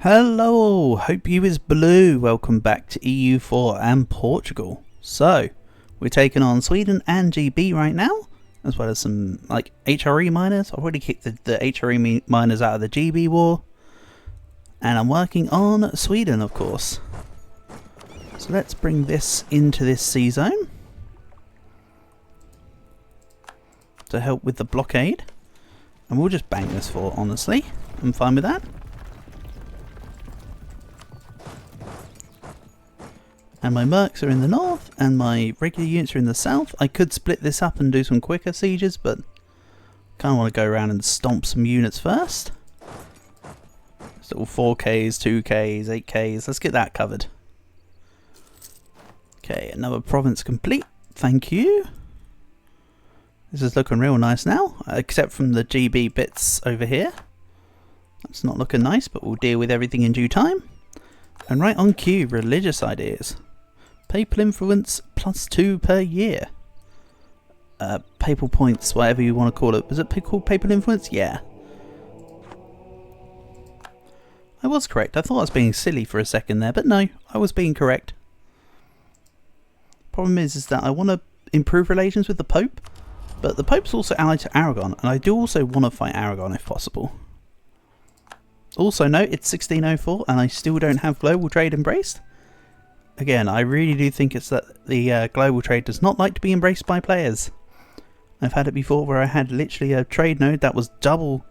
Hello, hope you is blue. Welcome back to EU4 and Portugal. So, we're taking on Sweden and GB right now, as well as some like HRE miners. I've already kicked the HRE miners out of the GB war, and I'm working on Sweden, of course. So let's bring this into this sea zone to help with the blockade, and we'll just bang this fort. Honestly, I'm fine with that. And my mercs are in the north, and my regular units are in the south. I could split this up and do some quicker sieges, but kind of want to go around and stomp some units first. So 4Ks, 2Ks, 8Ks, let's get that covered. Okay, another province complete, thank you. This is looking real nice now, except from the GB bits over here. That's not looking nice, but we'll deal with everything in due time. And right on cue, religious ideas. Papal influence +2 per year. Papal points, whatever you want to call it. Was it called papal influence? Yeah. I was correct. I thought I was being silly for a second there, but no, I was being correct. Problem is that I want to improve relations with the Pope, but the Pope's also allied to Aragon, and I do also want to fight Aragon if possible. Also note, it's 1604 and I still don't have global trade embraced. Again, I really do think it's that the global trade does not like to be embraced by players. I've had it before where I had literally a trade node that was double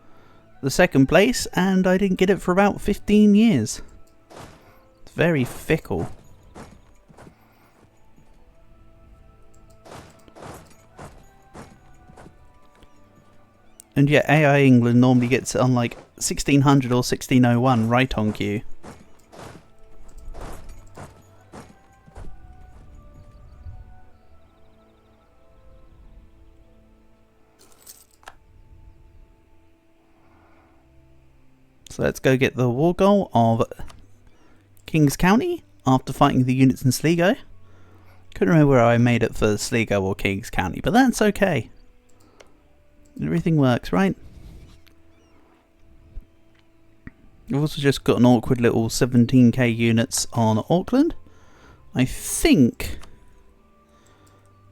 the second place and I didn't get it for about 15 years. It's very fickle. And yet AI England normally gets it on like 1600 or 1601 right on cue. So let's go get the war goal of Kings County after fighting the units in Sligo. Couldn't remember where I made it for Sligo or Kings County, but that's okay. Everything works, right? I've also just got an awkward little 17k units on Auckland. I think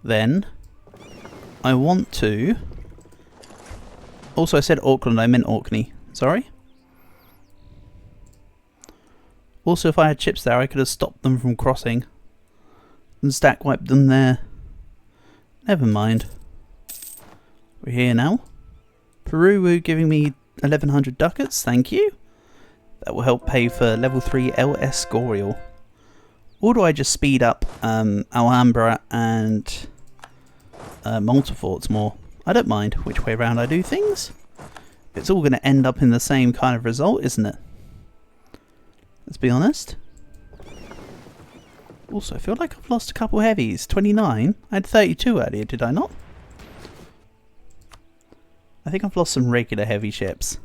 then I want to... Also I said Auckland, I meant Orkney. Sorry. Also if I had chips there I could have stopped them from crossing and stack wiped them there. Never mind. We're here now. Peru giving me 1100 ducats, thank you. That will help pay for level 3 El Escorial. Or do I just speed up Alhambra and Monteforts more? I don't mind which way around I do things. It's all going to end up in the same kind of result, isn't it? Let's be honest. Also, I feel like I've lost a couple heavies. 29? I had 32 earlier, did I not? I think I've lost some regular heavy ships.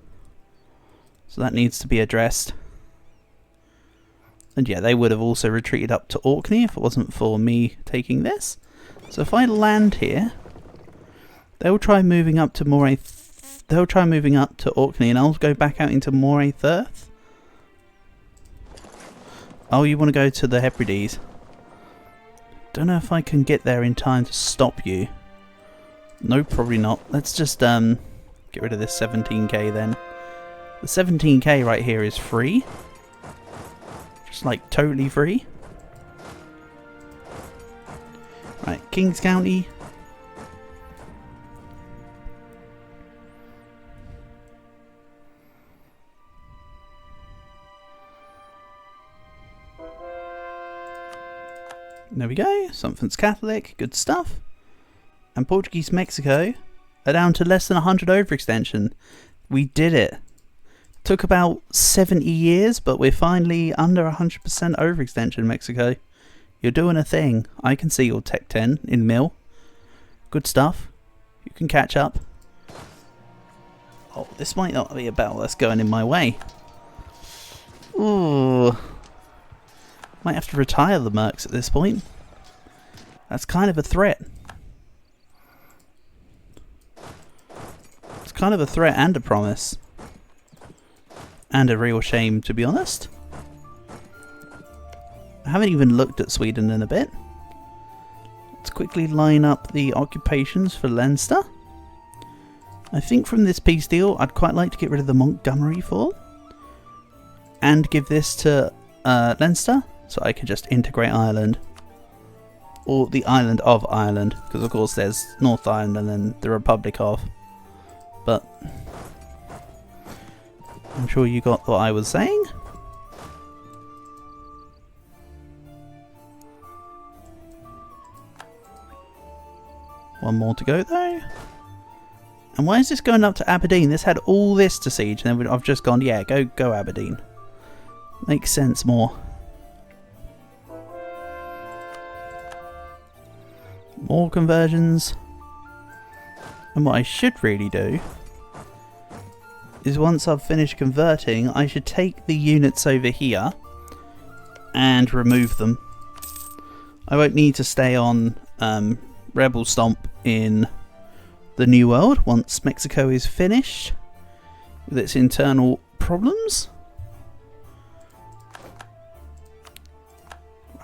So that needs to be addressed. And yeah, they would have also retreated up to Orkney if it wasn't for me taking this. So if I land here, they'll try moving up to Moray. They'll try moving up to Orkney, and I'll go back out into Moray Thirth. Oh, you want to go to the Hebrides? Don't know if I can get there in time to stop you. No, probably not. Let's just get rid of this 17k then. The 17k right here is free. Just like totally free. Right, Kings County. There we go. Something's Catholic. Good stuff. And Portuguese Mexico are down to less than 100 overextension. We did it. Took about 70 years, but we're finally under 100% overextension, Mexico. You're doing a thing. I can see your Tech 10 in Mill. Good stuff. You can catch up. Oh, this might not be a battle that's going in my way. Ooh. Might have to retire the mercs at this point. That's kind of a threat. It's kind of a threat and a promise. And a real shame, to be honest. I haven't even looked at Sweden in a bit. Let's quickly line up the occupations for Leinster. I think from this peace deal, I'd quite like to get rid of the Montgomery Fall. And give this to Leinster, so I could just integrate Ireland. Or the island of Ireland, because of course there's North Ireland and then the Republic of. But I'm sure you got what I was saying. One more to go though. And why is this going up to Aberdeen? This had all this to siege, and then I've just gone, yeah, go Aberdeen. Makes sense more. More conversions. And what I should really do is once I've finished converting, I should take the units over here and remove them. I won't need to stay on Rebel Stomp in the New World once Mexico is finished with its internal problems.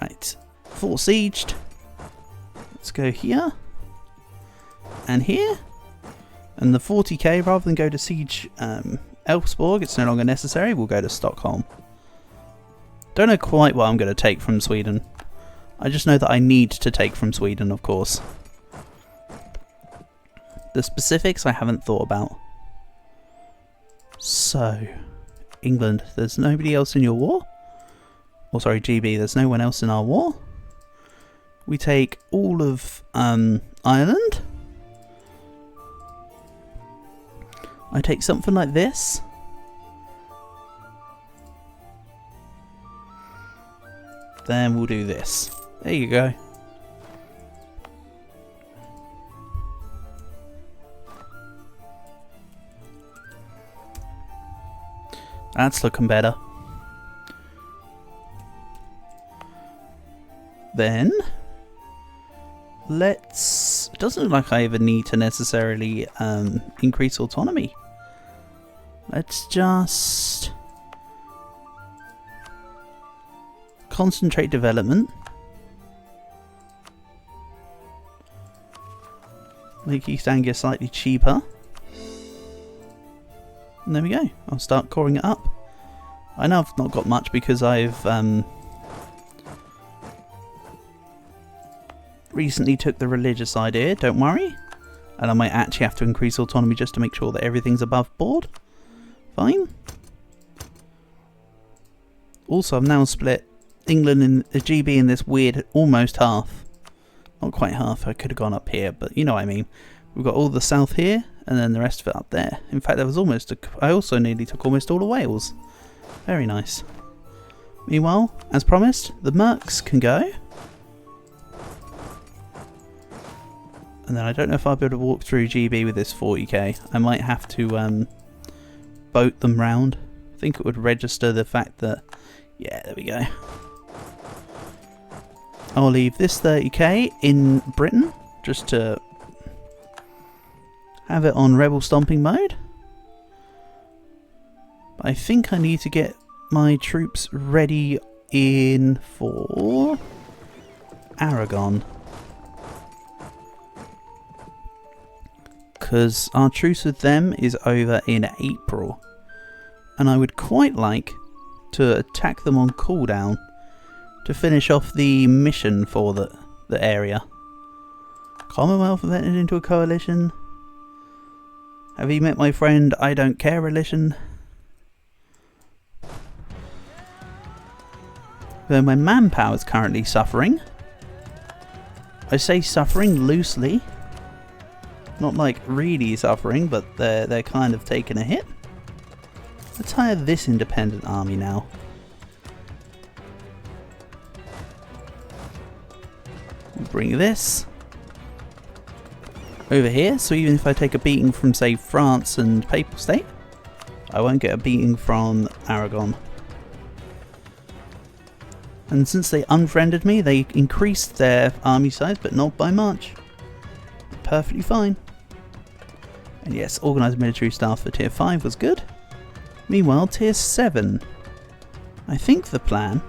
Right, Fort Sieged. Let's go here and here. And the 40k, rather than go to siege Elfsborg, it's no longer necessary, we'll go to Stockholm. Don't know quite what I'm going to take from Sweden. I just know that I need to take from Sweden, of course. The specifics I haven't thought about. So, England, there's nobody else in your war? Or sorry, GB, there's no one else in our war. We take all of Ireland. I take something like this. Then we'll do this. There you go. That's looking better. Then let's... It doesn't look like I even need to necessarily increase autonomy. Let's just concentrate development. Make East Anglia slightly cheaper. And there we go. I'll start coring it up. I know I've not got much because I've recently took the religious idea, don't worry. And I might actually have to increase autonomy just to make sure that everything's above board. Fine. Also, I've now split England and GB in this weird almost half. Not quite half, I could have gone up here, but you know what I mean. We've got all the south here, and then the rest of it up there. In fact, there was almost I also nearly took almost all of Wales. Very nice. Meanwhile, as promised, the Mercs can go. And then I don't know if I'll be able to walk through GB with this 40k. I might have to boat them round. I think it would register the fact that... Yeah, there we go. I'll leave this 30k in Britain, just to have it on rebel stomping mode. But I think I need to get my troops ready in for Aragon. Because our truce with them is over in April. And I would quite like to attack them on cooldown to finish off the mission for the area. Commonwealth have entered into a coalition. Have you met my friend I don't care religion? Though my manpower is currently suffering. I say suffering loosely. Not like really suffering, but they're kind of taking a hit. Let's hire this independent army now. Bring this over here, so even if I take a beating from, say, France and Papal State, I won't get a beating from Aragon. And since they unfriended me, they increased their army size, but not by much. Perfectly fine. And yes, organised military staff for tier 5 was good. Meanwhile, tier 7. I think the plan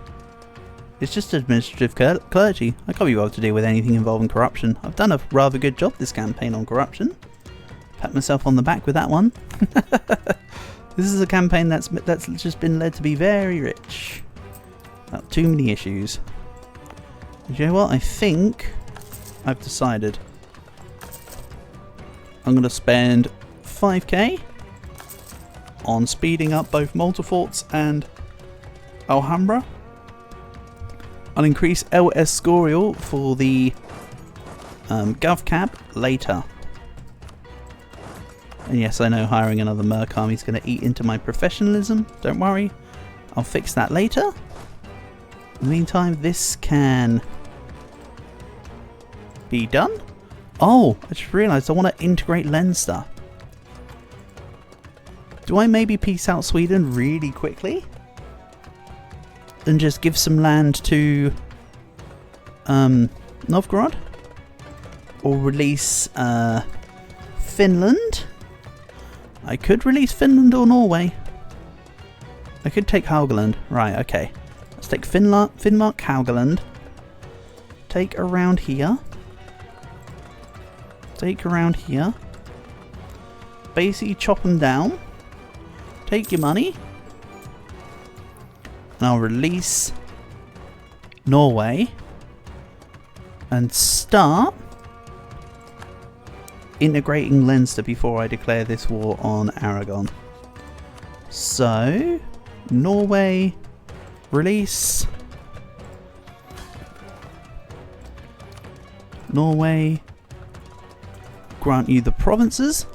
is just administrative clergy. I can't be able to deal with anything involving corruption. I've done a rather good job this campaign on corruption. Pat myself on the back with that one. This is a campaign that's just been led to be very rich. Without too many issues. And you know what? I think I've decided. I'm going to spend 5k on speeding up both Multiforts and Alhambra. I'll increase El Escorial for the GovCab later. And yes, I know hiring another Merc army is going to eat into my professionalism. Don't worry, I'll fix that later. In the meantime, this can be done. Oh, I just realised I want to integrate Leinster. Do I maybe peace out Sweden really quickly? And just give some land to Novgorod? Or release Finland? I could release Finland or Norway. I could take Haugaland. Right, okay. Let's take Finnmark, Haugaland. Take around here. Take around here. Basically chop them down. Take your money. And I'll release Norway. And start integrating Leinster before I declare this war on Aragon. So, Norway, release. Norway, grant you the provinces.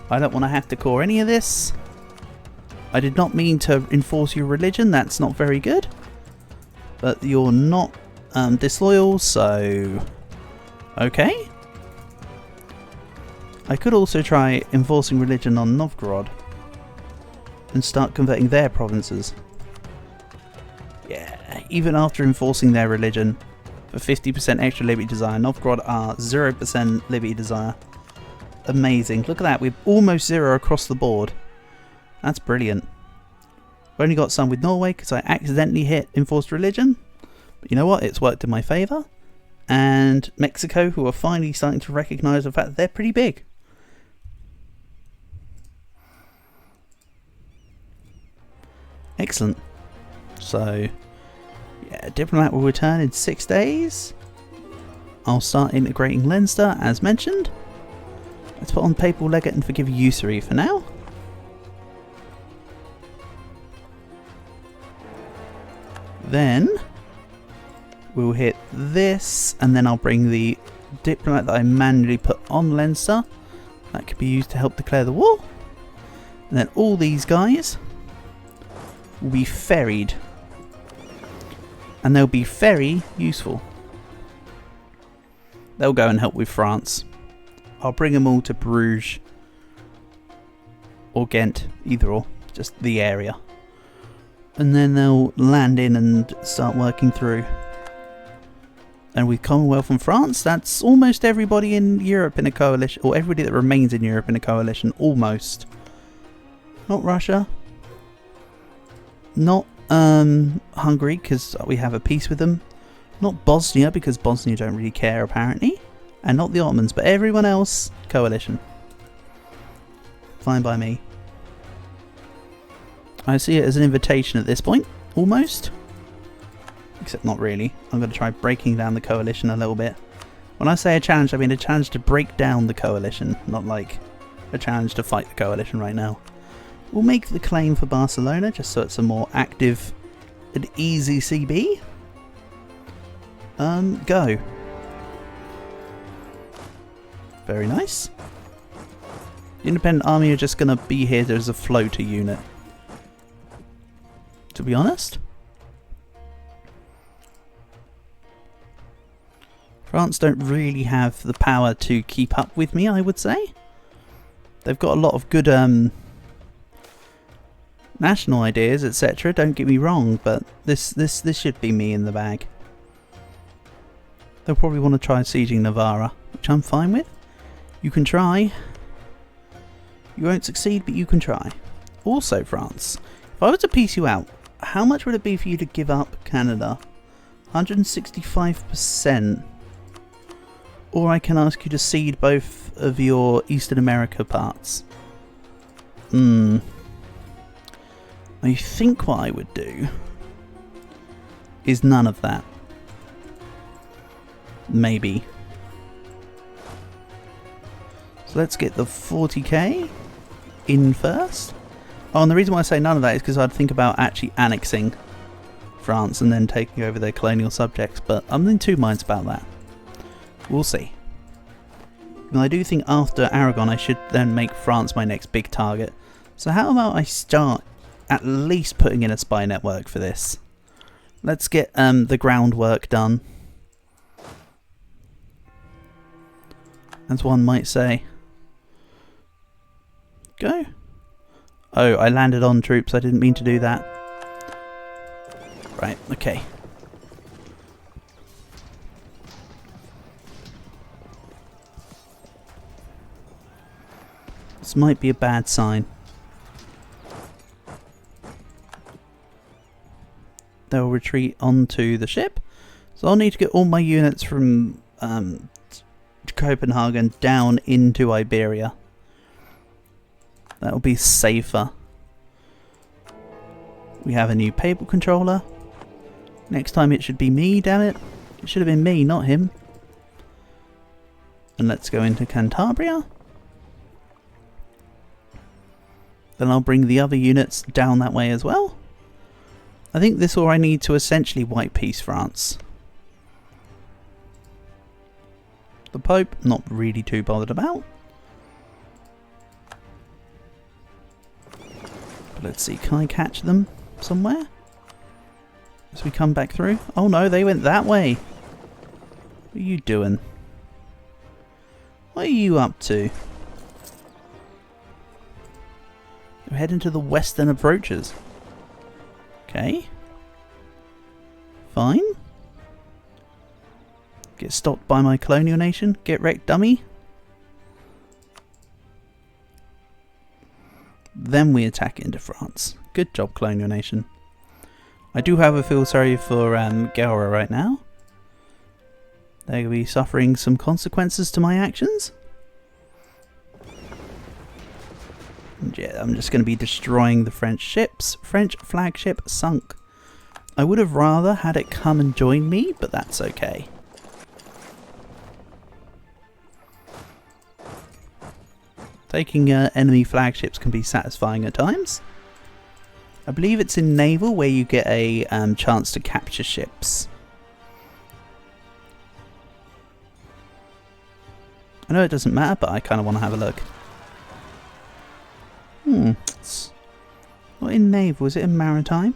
I don't want to have to core any of this. I did not mean to enforce your religion, that's not very good. But you're not disloyal, so okay. I could also try enforcing religion on Novgorod and start converting their provinces. Yeah, even after enforcing their religion for 50% extra liberty desire, Novgorod are 0% liberty desire. Amazing. Look at that, we're almost 0 across the board. That's brilliant. I've only got some with Norway because I accidentally hit enforced religion. But you know what, it's worked in my favour. And Mexico, who are finally starting to recognise the fact that they're pretty big. Excellent. So, yeah, Diplomat will return in 6 days. I'll start integrating Leinster, as mentioned. Let's put on Papal Legate and forgive usury for now. Then, we'll hit this, and then I'll bring the Diplomat that I manually put on Leinster. That could be used to help declare the war. And then all these guys will be ferried, and they'll be very useful. They'll go and help with France. I'll bring them all to Bruges or Ghent, either or, just the area, and then they'll land in and start working through. And with Commonwealth and France, that's almost everybody in Europe in a coalition, or everybody that remains in Europe in a coalition, almost. Not Russia. Not Hungary, because we have a peace with them. Not Bosnia, because Bosnia don't really care apparently. And not the Ottomans, but everyone else, coalition. Fine by me. I see it as an invitation at this point, almost. Except not really. I'm going to try breaking down the coalition a little bit. When I say a challenge, I mean a challenge to break down the coalition, not like a challenge to fight the coalition right now. We'll make the claim for Barcelona, just so it's a more active and easy CB. Go. Very nice. The Independent Army are just going to be here as a floater unit, to be honest. France don't really have the power to keep up with me, I would say. They've got a lot of good national ideas, etc. Don't get me wrong, but this should be me in the bag. They'll probably want to try sieging Navarra, which I'm fine with. You can try. You won't succeed, but you can try. Also, France, if I were to piece you out, how much would it be for you to give up Canada? 165%. Or I can ask you to cede both of your Eastern America parts. I think what I would do is none of that. Maybe. So let's get the 40k in first. Oh, and the reason why I say none of that is because I'd think about actually annexing France and then taking over their colonial subjects, but I'm in two minds about that. We'll see. And I do think after Aragon I should then make France my next big target. So how about I start at least putting in a spy network for this. Let's get the groundwork done, as one might say. Go. Oh, I landed on troops. I didn't mean to do that. Right, okay. This might be a bad sign. They'll retreat onto the ship. So I'll need to get all my units from Copenhagen down into Iberia. That'll be safer. We have a new Papal controller. Next time it should be me, damn it. It should have been me, not him. And let's go into Cantabria. Then I'll bring the other units down that way as well. I think this is all I need to essentially wipe peace France. The Pope, not really too bothered about. But let's see, can I catch them somewhere as we come back through? Oh no, they went that way. What are you doing? What are you up to? We're heading to the western approaches. Okay. Fine. Get stopped by my colonial nation. Get wrecked, dummy. Then we attack into France. Good job, colonial nation. I do have a feel sorry for Gera right now. They'll be suffering some consequences to my actions. And yeah, I'm just going to be destroying the French ships. French flagship sunk. I would have rather had it come and join me, but that's okay. Taking enemy flagships can be satisfying at times. I believe it's in naval where you get a chance to capture ships. I know it doesn't matter, but I kind of want to have a look. It's not in naval, is it in maritime?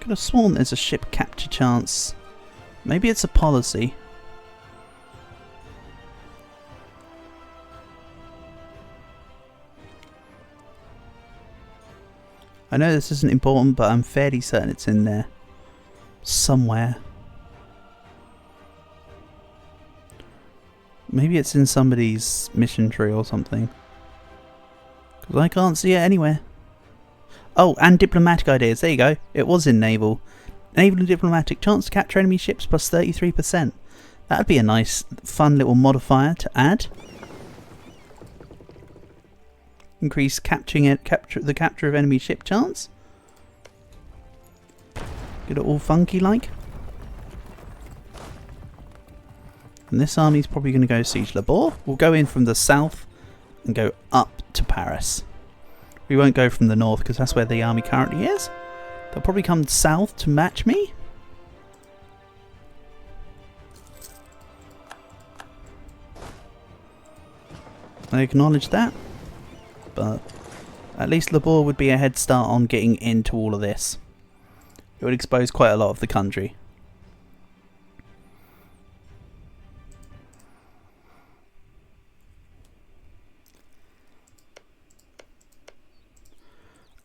Could have sworn there's a ship capture chance. Maybe it's a policy. I know this isn't important, but I'm fairly certain it's in there. Somewhere. Maybe it's in somebody's mission tree or something. Because I can't see it anywhere. Oh, and diplomatic ideas. There you go. It was in naval. Naval and diplomatic. Chance to capture enemy ships plus 33%. That'd be a nice, fun little modifier to add. Increase the capture of enemy ship chance. Get it all funky like. And this army's probably going to go siege Le Bourg. We'll go in from the south and go up to Paris. We won't go from the north because that's where the army currently is. They'll probably come south to match me. I acknowledge that. But at least Le Bourg would be a head start on getting into all of this. It would expose quite a lot of the country.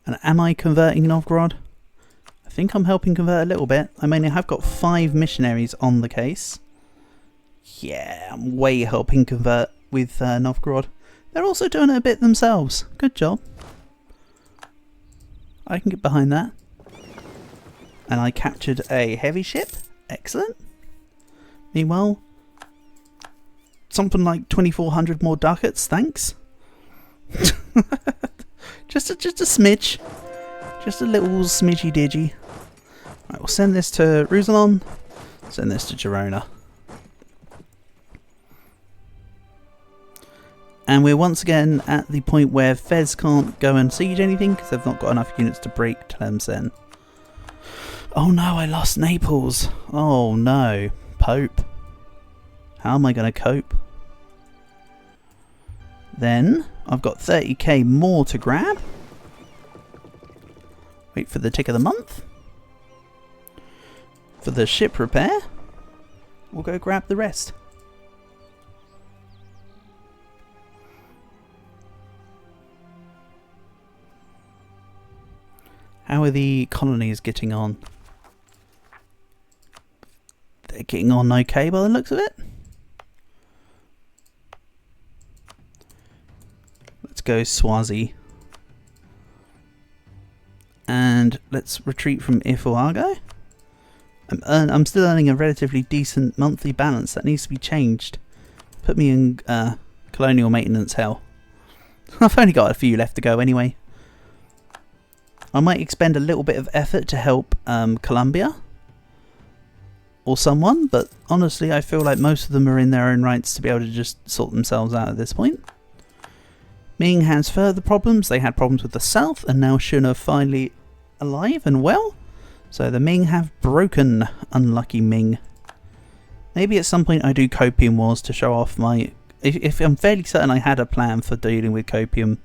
And am I converting Novgorod? I think I'm helping convert a little bit. I mean, I have got 5 missionaries on the case. Yeah, I'm way helping convert with Novgorod. They're also doing it a bit themselves. Good job. I can get behind that. And I captured a heavy ship. Excellent. Meanwhile, something like 2,400 more ducats, thanks. just a smidge. Just a little smidgy digi. Right, we'll send this to Roussillon. Send this to Girona. And we're once again at the point where Fez can't go and siege anything because they've not got enough units to break Tlemcen. Oh no, I lost Naples. Oh no. Pope. How am I going to cope? Then, I've got 30k more to grab. Wait for the tick of the month. For the ship repair, we'll go grab the rest. How are the colonies getting on? They're getting on okay by the looks of it. Let's go Swazi. And let's retreat from Ifuago. I'm still earning a relatively decent monthly balance. That needs to be changed. Put me in colonial maintenance hell. I've only got a few left to go anyway. I might expend a little bit of effort to help Colombia. Or someone, but honestly I feel like most of them are in their own rights to be able to just sort themselves out at this point. Ming has further problems. They had problems with the south, and now Shun are finally alive and well. So the Ming have broken. Unlucky Ming. Maybe at some point I do Copium Wars to show off my... If I'm fairly certain I had a plan for dealing with Copium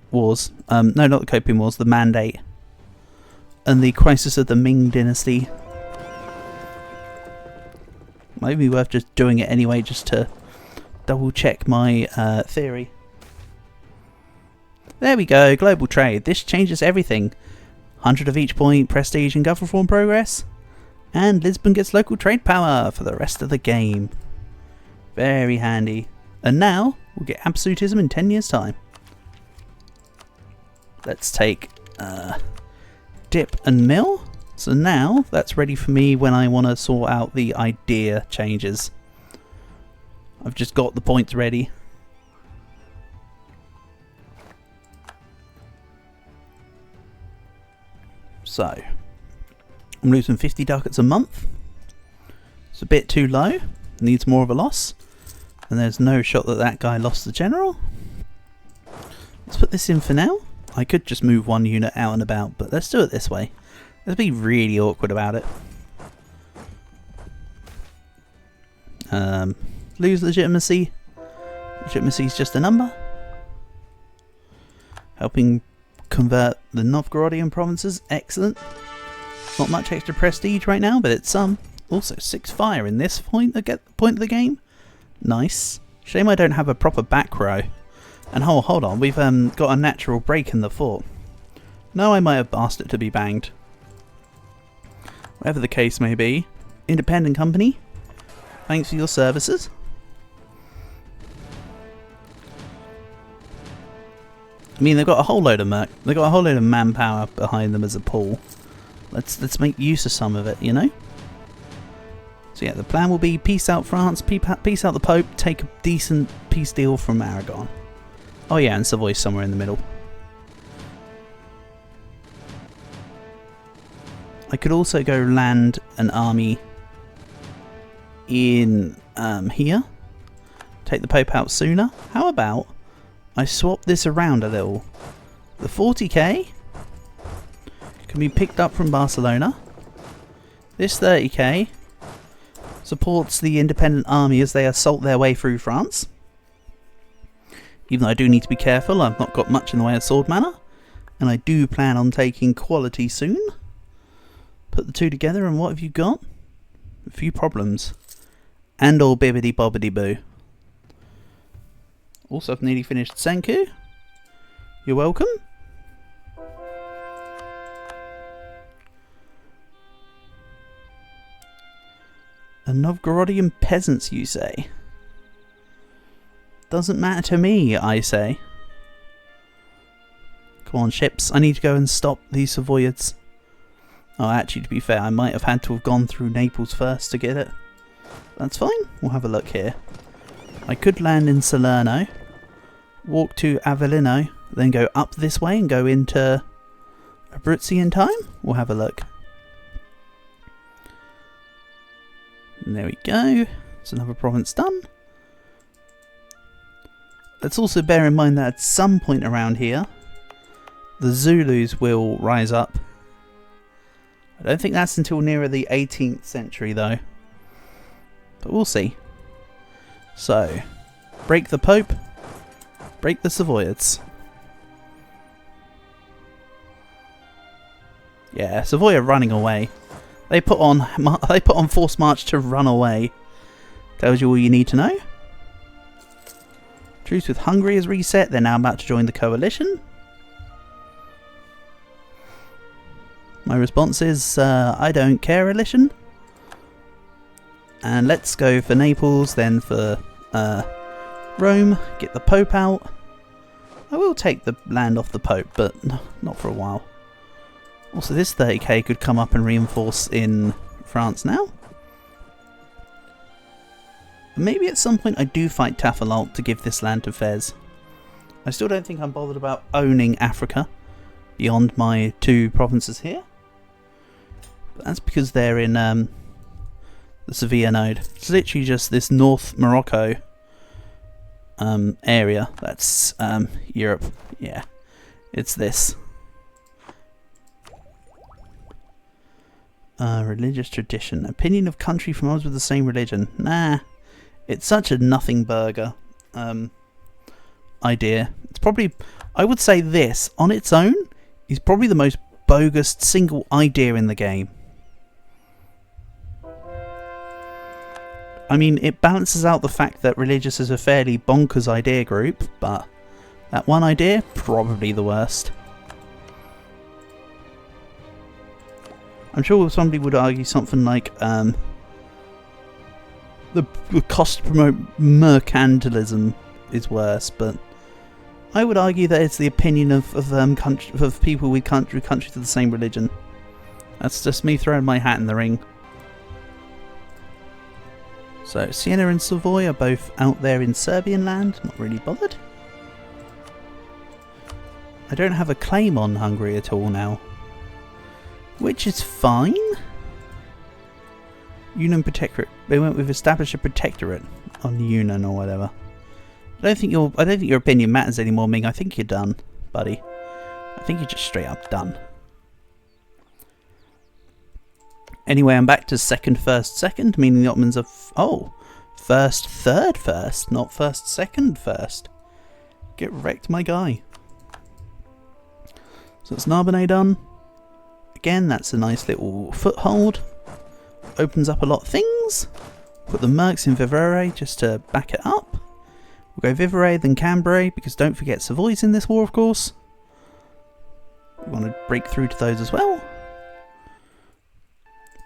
Wars. No, not the Copium Wars, the Mandate. And the crisis of the Ming dynasty. Might be worth just doing it anyway, just to double check my theory. There we go, global trade. This changes everything. 100 of each point, prestige and gov reform progress. And Lisbon gets local trade power for the rest of the game. Very handy. And now, we'll get absolutism in 10 years' time. Let's take Dip and Mill. So now, that's ready for me when I want to sort out the idea changes. I've just got the points ready. So, I'm losing 50 ducats a month. It's a bit too low. Needs more of a loss. And there's no shot that that guy lost the general. Let's put this in for now. I could just move one unit out and about, but let's do it this way. Let's be really awkward about it. Lose legitimacy. Legitimacy is just a number. Helping convert the Novgorodian provinces. Excellent. Not much extra prestige right now, but it's some. Also 6 fire in this point of the game. Nice. Shame I don't have a proper back row. And hold on, we've got a natural break in the fort. No, I might have asked it to be banged. Whatever the case may be, independent company, thanks for your services. I mean, they've got a whole load of manpower behind them as a pool. Let's make use of some of it, you know. So yeah, the plan will be peace out France, peace out the Pope, take a decent peace deal from Aragon. Oh yeah, and Savoy's somewhere in the middle. I could also go land an army in here. Take the Pope out sooner. How about I swap this around a little? The 40k can be picked up from Barcelona. This 30k supports the independent army as they assault their way through France. Even though I do need to be careful, I've not got much in the way of sword manor. And I do plan on taking quality soon. Put the two together and what have you got? A few problems. And all bibbidi bobbidi boo. Also, I've nearly finished Senku. You're welcome. A Novgorodian peasants, you say? Doesn't matter to me, I say. Come on, ships. I need to go and stop these Savoyards. Oh, actually, to be fair, I might have had to have gone through Naples first to get it. That's fine. We'll have a look here. I could land in Salerno, walk to Avellino, then go up this way and go into Abruzzi in time. We'll have a look. And there we go. It's another province done. Let's also bear in mind that at some point around here, the Zulus will rise up. I don't think that's until nearer the 18th century though. But we'll see. So, break the Pope, break the Savoyards. Yeah, Savoy are running away. They put on forced march to run away. Tells you all you need to know. Truce with Hungary is reset. They're now about to join the coalition. My response is, I don't care, Elition. And let's go for Naples, then for Rome. Get the Pope out. I will take the land off the Pope, but not for a while. Also, this 30k could come up and reinforce in France now. Maybe at some point I do fight Tafilalt to give this land to Fez. I still don't think I'm bothered about owning Africa beyond my 2 provinces here. But that's because they're in the Sevilla node. It's literally just this North Morocco area. That's Europe. Yeah, it's this. Religious tradition. Opinion of country from us with the same religion. Nah. It's such a nothing burger idea. It's probably, I would say this, on its own, is probably the most bogus single idea in the game. I mean, it balances out the fact that religious is a fairly bonkers idea group, but that one idea, probably the worst. I'm sure somebody would argue something like, the cost to promote mercantilism is worse, but I would argue that it's the opinion of people with countries of the same religion. That's just me throwing my hat in the ring. So Siena and Savoy are both out there in Serbian land, not really bothered. I don't have a claim on Hungary at all now, which is fine. Union Protectorate. They went with establish a protectorate on the Union or whatever. I don't think your opinion matters anymore, Ming. I think you're done, buddy. I think you're just straight up done. Anyway, I'm back to second, first, second, meaning the Ottomans are first, third, first, not first, second, first. Get wrecked, my guy. So that's Narbonne done. Again, that's a nice little foothold. Opens up a lot of things. Put the Mercs in Vivarais just to back it up. We'll go Vivarais, then Cambrai, because don't forget Savoy's in this war, of course. We want to break through to those as well.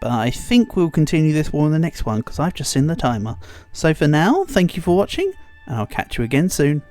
But I think we'll continue this war in the next one, because I've just seen the timer. So for now, thank you for watching, and I'll catch you again soon.